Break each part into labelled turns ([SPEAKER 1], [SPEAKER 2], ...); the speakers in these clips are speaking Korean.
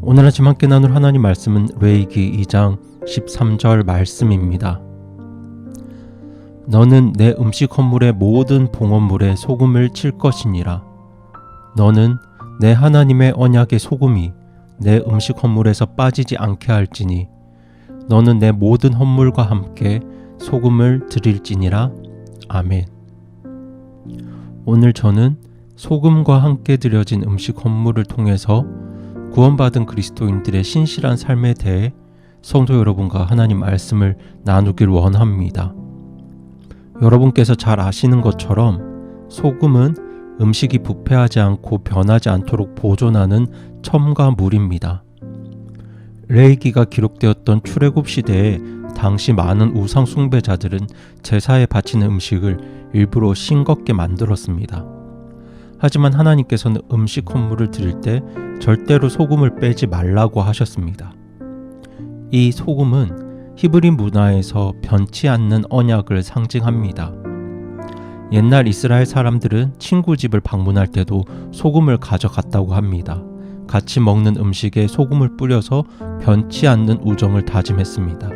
[SPEAKER 1] 오늘 아침 함께 나눌 하나님 말씀은 레위기 2장 13절 말씀입니다. 너는 내 음식 헌물의 모든 봉헌물에 소금을 칠 것이니라. 너는 내 하나님의 언약의 소금이 내 음식 헌물에서 빠지지 않게 할지니 너는 내 모든 헌물과 함께 소금을 드릴지니라. 아멘. 오늘 저는 소금과 함께 드려진 음식 헌물을 통해서 구원받은 그리스도인들의 신실한 삶에 대해 성도 여러분과 하나님 말씀을 나누길 원합니다. 여러분께서 잘 아시는 것처럼 소금은 음식이 부패하지 않고 변하지 않도록 보존하는 첨가물입니다. 레위기가 기록되었던 출애굽 시대에 당시 많은 우상 숭배자들은 제사에 바치는 음식을 일부러 싱겁게 만들었습니다. 하지만 하나님께서는 음식 헌물을 드릴 때 절대로 소금을 빼지 말라고 하셨습니다. 이 소금은 히브리 문화에서 변치 않는 언약을 상징합니다. 옛날 이스라엘 사람들은 친구 집을 방문할 때도 소금을 가져갔다고 합니다. 같이 먹는 음식에 소금을 뿌려서 변치 않는 우정을 다짐했습니다.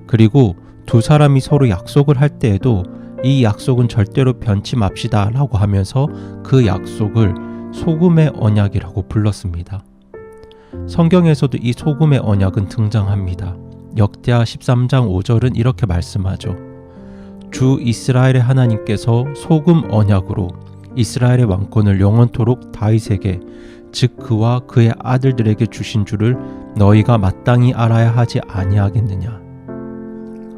[SPEAKER 1] 그리고 두 사람이 서로 약속을 할 때에도 이 약속은 절대로 변치 맙시다 라고 하면서 그 약속을 소금의 언약이라고 불렀습니다. 성경에서도 이 소금의 언약은 등장합니다. 역대하 13장 5절은 이렇게 말씀하죠. 주 이스라엘의 하나님께서 소금 언약으로 이스라엘의 왕권을 영원토록 다윗에게 즉 그와 그의 아들들에게 주신 줄을 너희가 마땅히 알아야 하지 아니하겠느냐.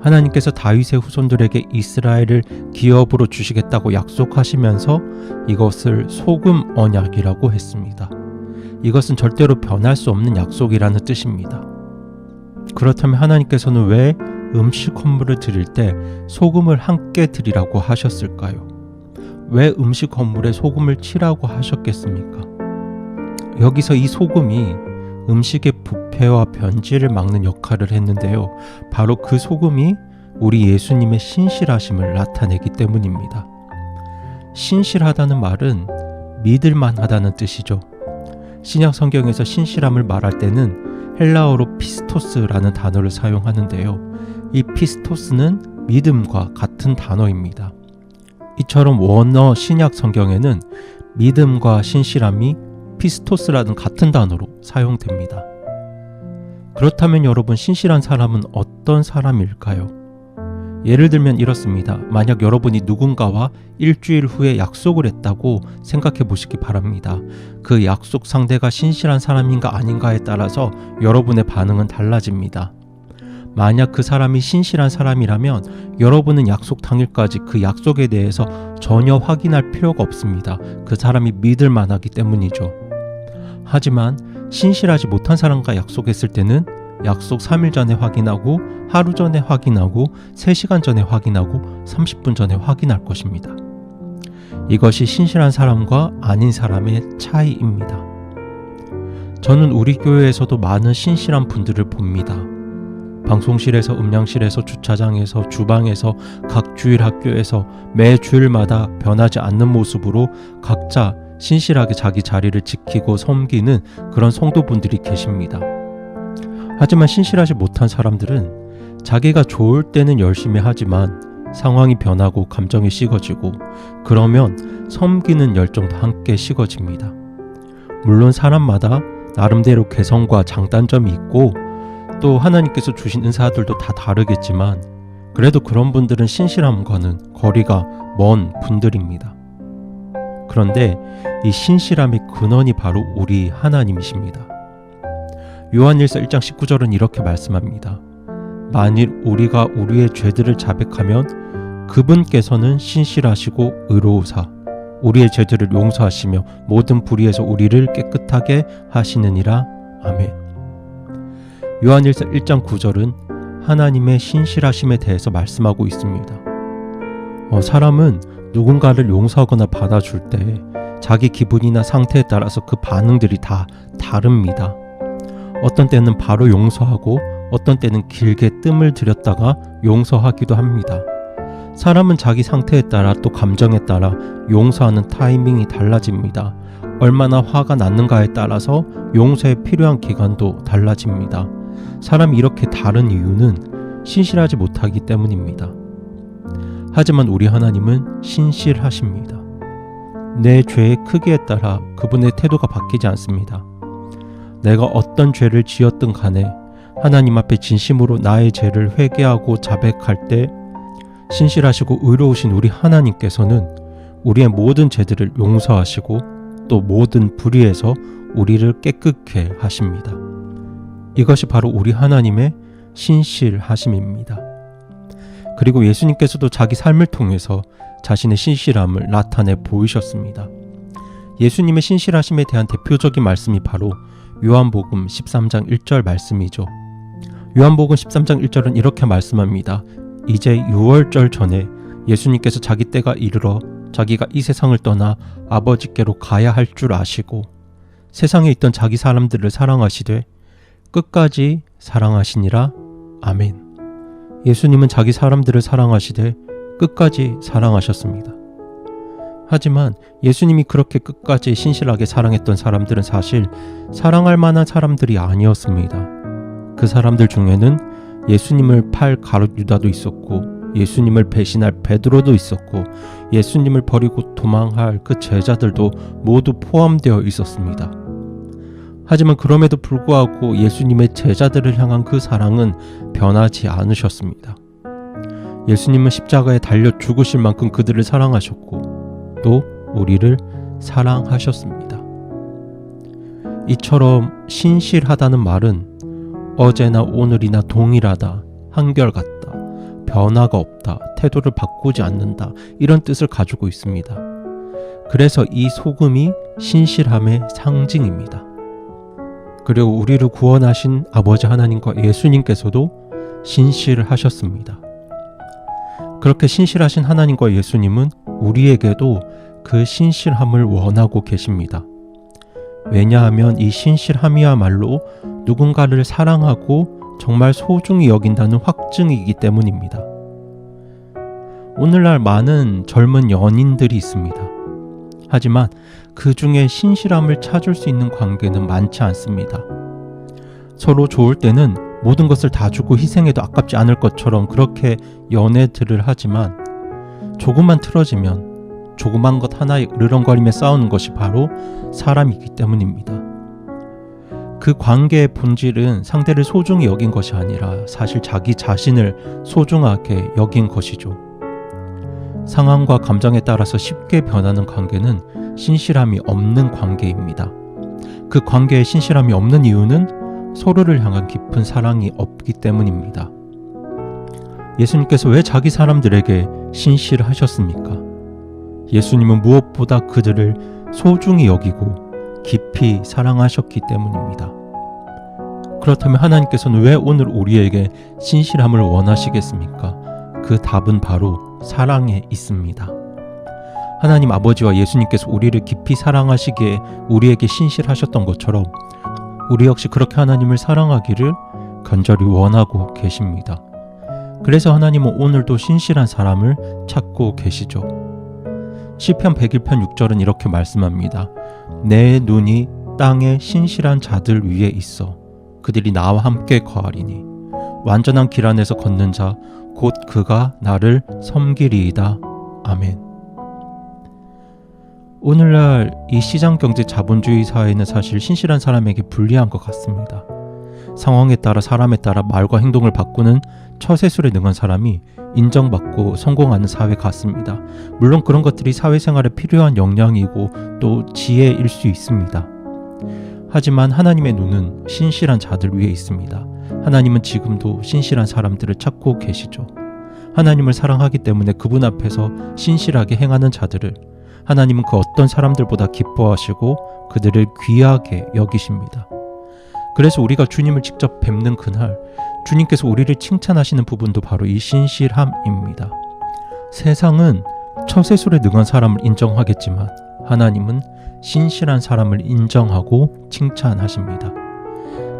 [SPEAKER 1] 하나님께서 다윗의 후손들에게 이스라엘을 기업으로 주시겠다고 약속하시면서 이것을 소금 언약이라고 했습니다. 이것은 절대로 변할 수 없는 약속이라는 뜻입니다. 그렇다면 하나님께서는 왜 음식 헌물을 드릴 때 소금을 함께 드리라고 하셨을까요? 왜 음식 헌물에 소금을 치라고 하셨겠습니까? 여기서 이 소금이 음식의 부패와 변질을 막는 역할을 했는데요. 바로 그 소금이 우리 예수님의 신실하심을 나타내기 때문입니다. 신실하다는 말은 믿을만하다는 뜻이죠. 신약 성경에서 신실함을 말할 때는 헬라어로 피스토스라는 단어를 사용하는데요. 이 피스토스는 믿음과 같은 단어입니다. 이처럼 원어 신약 성경에는 믿음과 신실함이 피스토스라는 같은 단어로 사용됩니다. 그렇다면 여러분, 신실한 사람은 어떤 사람일까요? 예를 들면 이렇습니다. 만약 여러분이 누군가와 일주일 후에 약속을 했다고 생각해 보시기 바랍니다. 그 약속 상대가 신실한 사람인가 아닌가에 따라서 여러분의 반응은 달라집니다. 만약 그 사람이 신실한 사람이라면 여러분은 약속 당일까지 그 약속에 대해서 전혀 확인할 필요가 없습니다. 그 사람이 믿을 만하기 때문이죠. 하지만 신실하지 못한 사람과 약속했을 때는 약속 3일 전에 확인하고 하루 전에 확인하고 3시간 전에 확인하고 30분 전에 확인할 것입니다. 이것이 신실한 사람과 아닌 사람의 차이입니다. 저는 우리 교회에서도 많은 신실한 분들을 봅니다. 방송실에서, 음량실에서, 주차장에서, 주방에서, 각 주일 학교에서 매 주일마다 변하지 않는 모습으로 각자 신실하게 자기 자리를 지키고 섬기는 그런 성도분들이 계십니다. 하지만 신실하지 못한 사람들은 자기가 좋을 때는 열심히 하지만 상황이 변하고 감정이 식어지고 그러면 섬기는 열정도 함께 식어집니다. 물론 사람마다 나름대로 개성과 장단점이 있고 또 하나님께서 주신 은사들도 다 다르겠지만 그래도 그런 분들은 신실함과는 거리가 먼 분들입니다. 그런데 이 신실함의 근원이 바로 우리 하나님이십니다. 요한일서 1장 19절은 이렇게 말씀합니다. 만일 우리가 우리의 죄들을 자백하면 그분께서는 신실하시고 의로우사 우리의 죄들을 용서하시며 모든 불의에서 우리를 깨끗하게 하시느니라. 아멘. 요한일서 1장 9절은 하나님의 신실하심에 대해서 말씀하고 있습니다. 사람은 누군가를 용서하거나 받아줄 때 자기 기분이나 상태에 따라서 그 반응들이 다 다릅니다. 어떤 때는 바로 용서하고 어떤 때는 길게 뜸을 들였다가 용서하기도 합니다. 사람은 자기 상태에 따라 또 감정에 따라 용서하는 타이밍이 달라집니다. 얼마나 화가 났는가에 따라서 용서에 필요한 기간도 달라집니다. 사람이 이렇게 다른 이유는 신실하지 못하기 때문입니다. 하지만 우리 하나님은 신실하십니다. 내 죄의 크기에 따라 그분의 태도가 바뀌지 않습니다. 내가 어떤 죄를 지었든 간에 하나님 앞에 진심으로 나의 죄를 회개하고 자백할 때 신실하시고 의로우신 우리 하나님께서는 우리의 모든 죄들을 용서하시고 또 모든 불의에서 우리를 깨끗게 하십니다. 이것이 바로 우리 하나님의 신실하심입니다. 그리고 예수님께서도 자기 삶을 통해서 자신의 신실함을 나타내 보이셨습니다. 예수님의 신실하심에 대한 대표적인 말씀이 바로 요한복음 13장 1절 말씀이죠. 요한복음 13장 1절은 이렇게 말씀합니다. 이제 6월절 전에 예수님께서 자기 때가 이르러 자기가 이 세상을 떠나 아버지께로 가야 할 줄 아시고 세상에 있던 자기 사람들을 사랑하시되 끝까지 사랑하시니라. 아멘. 예수님은 자기 사람들을 사랑하시되 끝까지 사랑하셨습니다. 하지만 예수님이 그렇게 끝까지 신실하게 사랑했던 사람들은 사실 사랑할 만한 사람들이 아니었습니다. 그 사람들 중에는 예수님을 팔 가룟 유다도 있었고 예수님을 배신할 베드로도 있었고 예수님을 버리고 도망할 그 제자들도 모두 포함되어 있었습니다. 하지만 그럼에도 불구하고 예수님의 제자들을 향한 그 사랑은 변하지 않으셨습니다. 예수님은 십자가에 달려 죽으실 만큼 그들을 사랑하셨고 또 우리를 사랑하셨습니다. 이처럼 신실하다는 말은 어제나 오늘이나 동일하다, 한결같다, 변화가 없다, 태도를 바꾸지 않는다 이런 뜻을 가지고 있습니다. 그래서 이 소금이 신실함의 상징입니다. 그리고 우리를 구원하신 아버지 하나님과 예수님께서도 신실하셨습니다. 그렇게 신실하신 하나님과 예수님은 우리에게도 그 신실함을 원하고 계십니다. 왜냐하면 이 신실함이야말로 누군가를 사랑하고 정말 소중히 여긴다는 확증이기 때문입니다. 오늘날 많은 젊은 연인들이 있습니다. 하지만 그 중에 신실함을 찾을 수 있는 관계는 많지 않습니다. 서로 좋을 때는 모든 것을 다 주고 희생해도 아깝지 않을 것처럼 그렇게 연애들을 하지만 조금만 틀어지면 조그만 것 하나에 으르렁거리며 싸우는 것이 바로 사람이기 때문입니다. 그 관계의 본질은 상대를 소중히 여긴 것이 아니라 사실 자기 자신을 소중하게 여긴 것이죠. 상황과 감정에 따라서 쉽게 변하는 관계는 신실함이 없는 관계입니다. 그 관계에 신실함이 없는 이유는 서로를 향한 깊은 사랑이 없기 때문입니다. 예수님께서 왜 자기 사람들에게 신실하셨습니까? 예수님은 무엇보다 그들을 소중히 여기고 깊이 사랑하셨기 때문입니다. 그렇다면 하나님께서는 왜 오늘 우리에게 신실함을 원하시겠습니까? 그 답은 바로 사랑에 있습니다. 하나님 아버지와 예수님께서 우리를 깊이 사랑하시기에 우리에게 신실하셨던 것처럼 우리 역시 그렇게 하나님을 사랑하기를 간절히 원하고 계십니다. 그래서 하나님은 오늘도 신실한 사람을 찾고 계시죠. 시편 101편 6절은 이렇게 말씀합니다. 내 눈이 땅의 신실한 자들 위에 있어 그들이 나와 함께 거하리니 완전한 길 안에서 걷는 자 곧 그가 나를 섬기리이다. 아멘. 오늘날 이 시장경제 자본주의 사회는 사실 신실한 사람에게 불리한 것 같습니다. 상황에 따라 사람에 따라 말과 행동을 바꾸는 처세술에 능한 사람이 인정받고 성공하는 사회 같습니다. 물론 그런 것들이 사회생활에 필요한 역량이고 또 지혜일 수 있습니다. 하지만 하나님의 눈은 신실한 자들 위에 있습니다. 하나님은 지금도 신실한 사람들을 찾고 계시죠. 하나님을 사랑하기 때문에 그분 앞에서 신실하게 행하는 자들을 하나님은 그 어떤 사람들보다 기뻐하시고 그들을 귀하게 여기십니다. 그래서 우리가 주님을 직접 뵙는 그날 주님께서 우리를 칭찬하시는 부분도 바로 이 신실함입니다. 세상은 처세술에 능한 사람을 인정하겠지만 하나님은 신실한 사람을 인정하고 칭찬하십니다.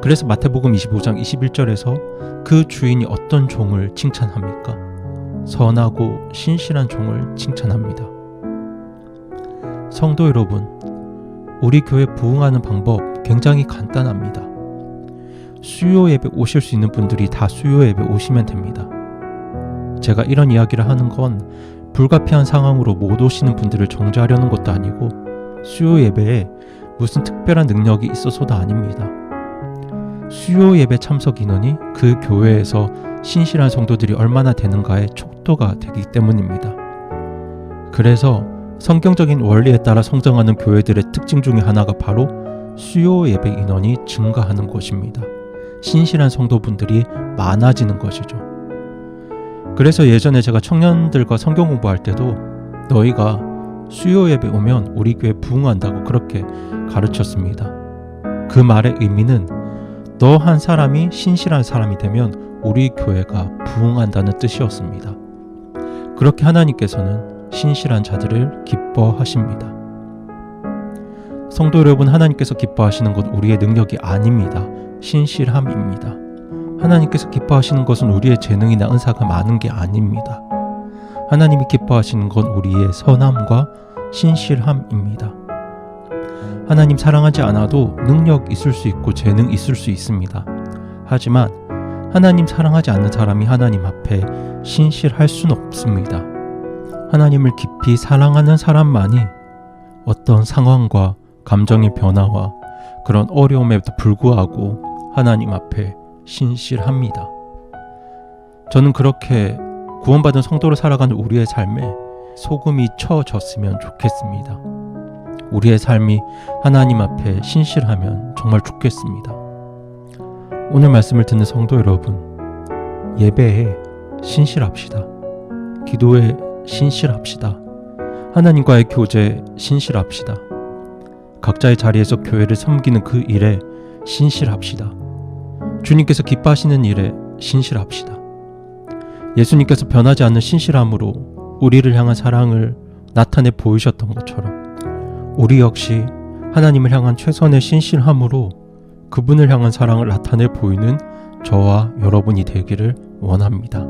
[SPEAKER 1] 그래서 마태복음 25장 21절에서 그 주인이 어떤 종을 칭찬합니까? 선하고 신실한 종을 칭찬합니다. 성도 여러분, 우리 교회 부흥하는 방법 굉장히 간단합니다. 수요 예배 오실 수 있는 분들이 다 수요 예배 오시면 됩니다. 제가 이런 이야기를 하는 건 불가피한 상황으로 못 오시는 분들을 정죄하려는 것도 아니고 수요 예배에 무슨 특별한 능력이 있어서도 아닙니다. 수요 예배 참석 인원이 그 교회에서 신실한 성도들이 얼마나 되는가의 촉도가 되기 때문입니다. 그래서 성경적인 원리에 따라 성장하는 교회들의 특징 중에 하나가 바로 수요 예배 인원이 증가하는 것입니다. 신실한 성도분들이 많아지는 것이죠. 그래서 예전에 제가 청년들과 성경 공부할 때도 너희가 수요 예배 오면 우리 교회 부흥한다고 그렇게 가르쳤습니다. 그 말의 의미는 너 한 사람이 신실한 사람이 되면 우리 교회가 부흥한다는 뜻이었습니다. 그렇게 하나님께서는 신실한 자들을 기뻐하십니다. 성도 여러분, 하나님께서 기뻐하시는 것 우리의 능력이 아닙니다. 신실함입니다. 하나님께서 기뻐하시는 것은 우리의 재능이나 은사가 많은 게 아닙니다. 하나님이 기뻐하시는 건 우리의 선함과 신실함입니다. 하나님 사랑하지 않아도 능력 있을 수 있고 재능 있을 수 있습니다. 하지만 하나님 사랑하지 않는 사람이 하나님 앞에 신실할 수는 없습니다. 하나님을 깊이 사랑하는 사람만이 어떤 상황과 감정의 변화와 그런 어려움에도 불구하고 하나님 앞에 신실합니다. 저는 그렇게 구원받은 성도로 살아가는 우리의 삶에 소금이 쳐졌으면 좋겠습니다. 우리의 삶이 하나님 앞에 신실하면 정말 좋겠습니다. 오늘 말씀을 듣는 성도 여러분, 예배에 신실합시다. 기도에 신실합시다. 하나님과의 교제에 신실합시다. 각자의 자리에서 교회를 섬기는 그 일에 신실합시다. 주님께서 기뻐하시는 일에 신실합시다. 예수님께서 변하지 않는 신실함으로 우리를 향한 사랑을 나타내 보이셨던 것처럼 우리 역시 하나님을 향한 최선의 신실함으로 그분을 향한 사랑을 나타내 보이는 저와 여러분이 되기를 원합니다.